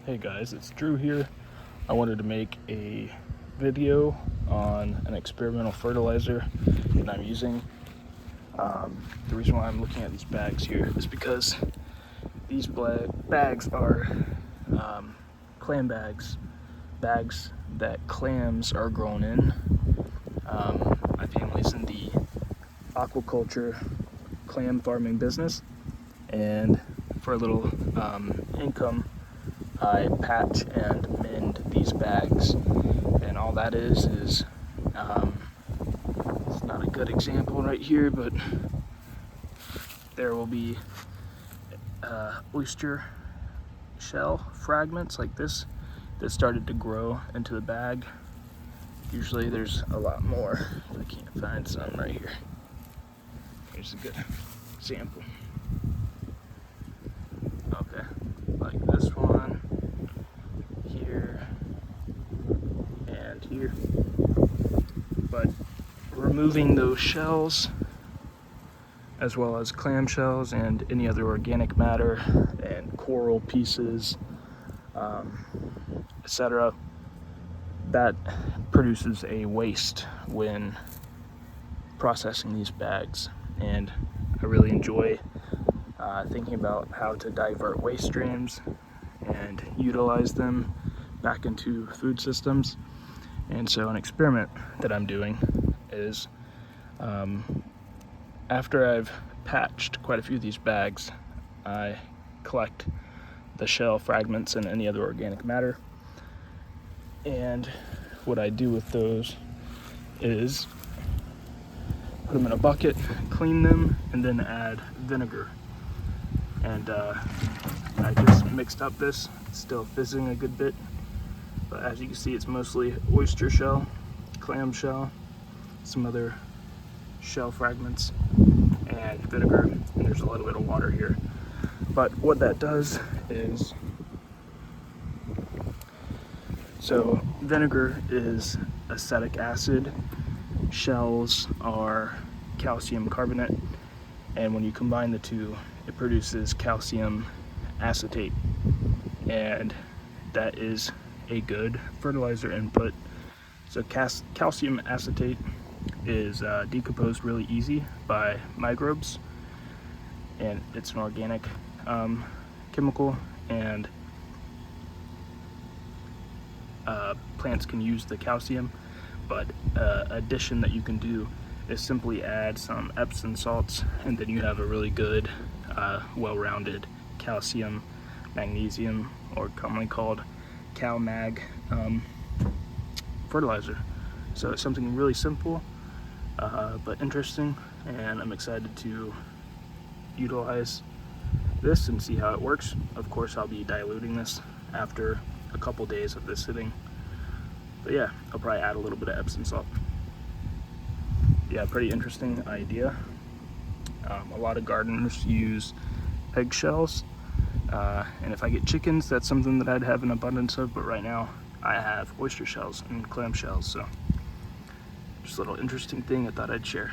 Hey guys, it's Drew here. I wanted to make a video on an experimental fertilizer that I'm using. The reason why I'm looking at these bags here is because these bags are clam bags that clams are grown in. My family's in the aquaculture clam farming business, and for a little income, I patch and mend these bags, and all that is it's not a good example right here, but there will be oyster shell fragments like this that started to grow into the bag. Usually there's a lot more. I can't find some right here. Here's a good example. Okay, like this one here and here. But removing those shells, as well as clam shells and any other organic matter and coral pieces, etc., that produces a waste when processing these bags. And I really enjoy thinking about how to divert waste streams and utilize them back into food systems. And so an experiment that I'm doing is, after I've patched quite a few of these bags, I collect the shell fragments and any other organic matter. And what I do with those is put them in a bucket, clean them, and then add vinegar. And I just mixed up this. It's still fizzing a good bit, but as you can see, it's mostly oyster shell, clam shell, some other shell fragments, and vinegar, and there's a little bit of water here. But what that does is, so vinegar is acetic acid, shells are calcium carbonate, and when you combine the two, it produces calcium acetate, and that is a good fertilizer input. So calcium acetate is decomposed really easy by microbes, and it's an organic chemical, and plants can use the calcium. But addition that you can do is simply add some Epsom salts, and then you have a really good well-rounded calcium, magnesium, or commonly called CalMag fertilizer. So it's something really simple but interesting, and I'm excited to utilize this and see how it works. Of course, I'll be diluting this after a couple days of this sitting, but yeah, I'll probably add a little bit of Epsom salt. Yeah, pretty interesting idea. A lot of gardeners use eggshells, and if I get chickens, that's something that I'd have an abundance of, but right now I have oyster shells and clam shells, so just a little interesting thing I thought I'd share.